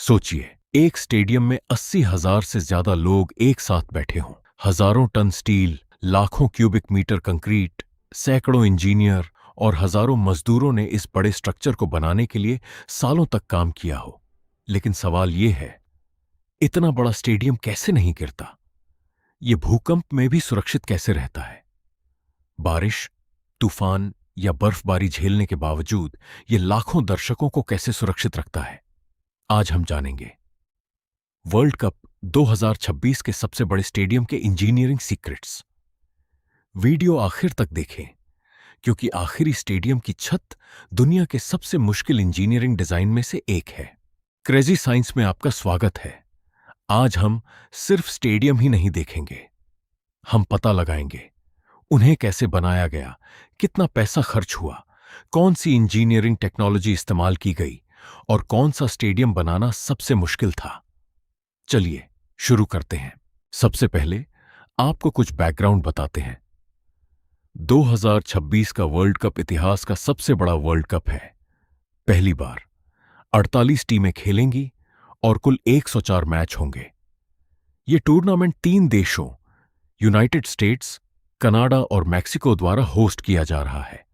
सोचिए, एक स्टेडियम में 80,000 से ज्यादा लोग एक साथ बैठे हों। हजारों टन स्टील, लाखों क्यूबिक मीटर कंक्रीट, सैकड़ों इंजीनियर और हजारों मजदूरों ने इस बड़े स्ट्रक्चर को बनाने के लिए सालों तक काम किया हो। लेकिन सवाल यह है, इतना बड़ा स्टेडियम कैसे नहीं गिरता? ये भूकंप में भी सुरक्षित कैसे रहता है? बारिश, तूफान या बर्फबारी झेलने के बावजूद ये लाखों दर्शकों को कैसे सुरक्षित रखता है, आज हम जानेंगे। वर्ल्ड कप 2026 के सबसे बड़े स्टेडियम के इंजीनियरिंग सीक्रेट्स। वीडियो आखिर तक देखें, क्योंकि आखिरी स्टेडियम की छत दुनिया के सबसे मुश्किल इंजीनियरिंग डिजाइन में से एक है। क्रेजी साइंस में आपका स्वागत है। आज हम सिर्फ स्टेडियम ही नहीं देखेंगे, हम पता लगाएंगे उन्हें कैसे बनाया गया, कितना पैसा खर्च हुआ, कौन सी इंजीनियरिंग टेक्नोलॉजी इस्तेमाल की गई और कौन सा स्टेडियम बनाना सबसे मुश्किल था। चलिए शुरू करते हैं। सबसे पहले आपको कुछ बैकग्राउंड बताते हैं। 2026 का वर्ल्ड कप इतिहास का सबसे बड़ा वर्ल्ड कप है। पहली बार 48 टीमें खेलेंगी और कुल 104 मैच होंगे। ये टूर्नामेंट 3 देशों यूनाइटेड स्टेट्स, कनाडा और मैक्सिको द्वारा होस्ट किया जा रहा है।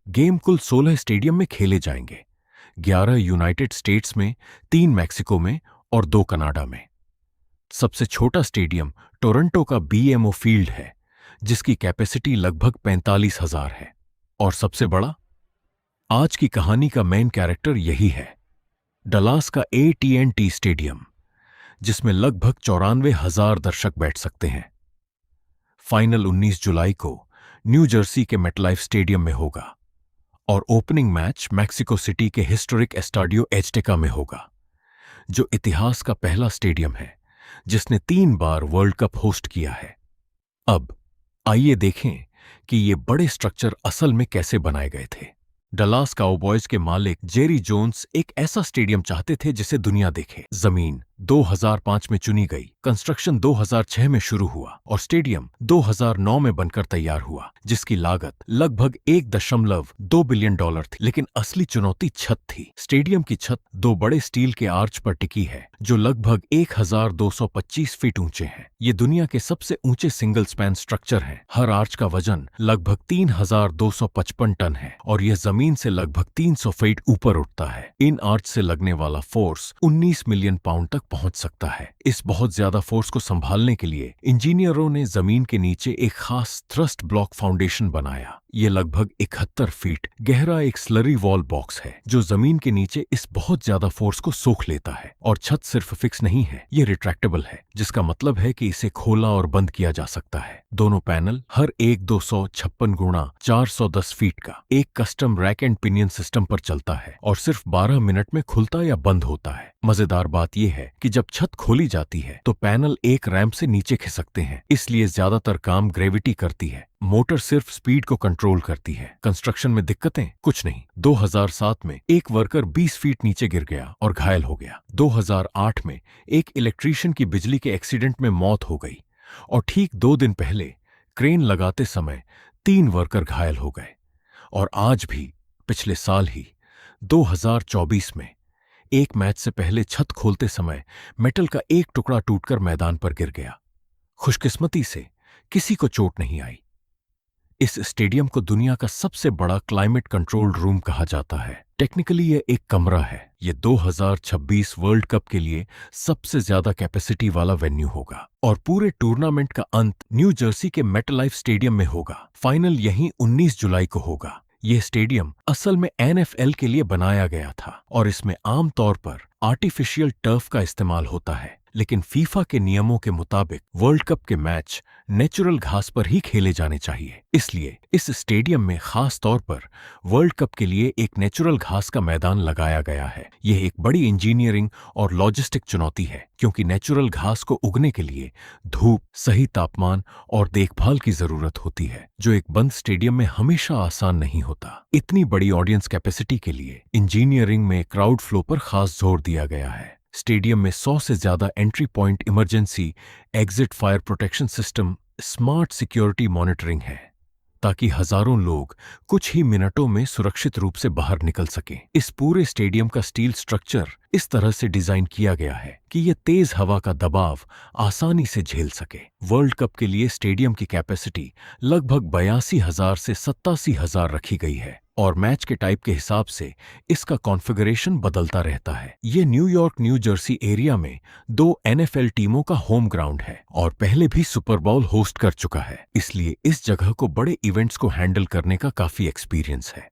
गेम कुल 16 स्टेडियम में खेले जाएंगे, 11 यूनाइटेड स्टेट्स में, 3 मैक्सिको में और 2 कनाडा में। सबसे छोटा स्टेडियम टोरंटो का BMO फील्ड है, जिसकी कैपेसिटी लगभग 45,000 है। और सबसे बड़ा, आज की कहानी का मेन कैरेक्टर यही है, डलास का AT&T स्टेडियम, जिसमें लगभग 94,000 दर्शक बैठ सकते हैं। फाइनल 19 जुलाई को न्यू जर्सी के मेटलाइफ स्टेडियम में होगा और ओपनिंग मैच मैक्सिको सिटी के हिस्टोरिक एस्टाडियो एज़टेका में होगा, जो इतिहास का पहला स्टेडियम है जिसने 3 बार वर्ल्ड कप होस्ट किया है। अब आइए देखें कि ये बड़े स्ट्रक्चर असल में कैसे बनाए गए थे। डलास काउबॉयज के मालिक जेरी जोन्स एक ऐसा स्टेडियम चाहते थे जिसे दुनिया देखे। जमीन 2005 में चुनी गई, कंस्ट्रक्शन 2006 में शुरू हुआ और स्टेडियम 2009 में बनकर तैयार हुआ, जिसकी लागत लगभग $1.2 बिलियन थी। लेकिन असली चुनौती छत थी। स्टेडियम की छत 2 बड़े स्टील के आर्च पर टिकी है, जो लगभग 1225 फीट ऊंचे हैं। ये दुनिया के सबसे ऊंचे सिंगल स्पैन स्ट्रक्चर हैं। हर आर्च का वजन लगभग 3255 टन है और यह जमीन से लगभग 300 फीट ऊपर उठता है। इन आर्च से लगने वाला फोर्स 19 मिलियन पाउंड तक पहुंच सकता है। इस बहुत ज्यादा फोर्स को संभालने के लिए इंजीनियरों ने जमीन के नीचे एक खास थ्रस्ट ब्लॉक फाउंडेशन बनाया। ये लगभग 71 फीट गहरा एक स्लरी वॉल बॉक्स है, जो जमीन के नीचे इस बहुत ज्यादा फोर्स को सोख लेता है। और छत सिर्फ फिक्स नहीं है, ये रिट्रैक्टेबल है, जिसका मतलब है कि इसे खोला और बंद किया जा सकता है। दोनों पैनल हर एक 256 गुणा 410 फीट का एक custom rack and pinion system पर चलता है और सिर्फ 12 मिनट में खुलता या बंद होता है। मजेदार बात यह है कि जब छत खोली जाती है तो पैनल एक रैंप से नीचे खिसकते हैं, इसलिए ज्यादातर काम ग्रेविटी करती है। मोटर सिर्फ स्पीड को कंट्रोल करती है। कंस्ट्रक्शन में दिक्कतें कुछ नहीं। 2007 में एक वर्कर 20 फीट नीचे गिर गया और घायल हो गया। 2008 में एक इलेक्ट्रीशियन की बिजली के एक्सीडेंट में मौत हो गई और ठीक 2 दिन पहले क्रेन लगाते समय 3 वर्कर घायल हो गए। और आज भी पिछले साल ही 2024 में एक मैच से पहले छत खोलते समय मेटल का एक टुकड़ा टूटकर मैदान पर गिर गया। खुशकिस्मती से किसी को चोट नहीं आई। इस स्टेडियम को दुनिया का सबसे बड़ा क्लाइमेट कंट्रोल रूम कहा जाता है। टेक्निकली यह एक कमरा है। यह 2026 वर्ल्ड कप के लिए सबसे ज्यादा कैपेसिटी वाला वेन्यू होगा और पूरे टूर्नामेंट का अंत न्यू जर्सी के मेटलाइफ स्टेडियम में होगा। फाइनल यहीं 19 जुलाई को होगा। यह स्टेडियम असल में NFL के लिए बनाया गया था और इसमें आमतौर पर आर्टिफिशियल टर्फ का इस्तेमाल होता है, लेकिन फीफा के नियमों के मुताबिक वर्ल्ड कप के मैच नेचुरल घास पर ही खेले जाने चाहिए। इसलिए इस स्टेडियम में खास तौर पर वर्ल्ड कप के लिए एक नेचुरल घास का मैदान लगाया गया है। यह एक बड़ी इंजीनियरिंग और लॉजिस्टिक चुनौती है, क्योंकि नेचुरल घास को उगने के लिए धूप, सही तापमान और देखभाल की जरूरत होती है, जो एक बंद स्टेडियम में हमेशा आसान नहीं होता। इतनी बड़ी ऑडियंस कैपेसिटी के लिए इंजीनियरिंग में क्राउड फ्लो पर खास जोर दिया गया है। स्टेडियम में 100 से ज्यादा entry point, emergency exit fire protection system, smart security monitoring है। ताकि हजारों लोग कुछ ही मिनटों में सुरक्षित रूप से बाहर निकल सकें। इस पूरे स्टेडियम का स्टील स्ट्रक्चर इस तरह से डिजाइन किया गया है कि यह तेज हवा का दबाव आसानी से झेल सके। वर्ल्ड कप के लिए स्टेडियम की कैपेसिटी लगभग 82,000 से 87,000 रखी गई है और मैच के टाइप के हिसाब से इसका कॉन्फ़िगरेशन बदलता रहता है। ये न्यूयॉर्क न्यू जर्सी एरिया में 2 NFL टीमों का होम ग्राउंड है और पहले भी सुपर बाउल होस्ट कर चुका है, इसलिए इस जगह को बड़े इवेंट्स को हैंडल करने का काफी एक्सपीरियंस है।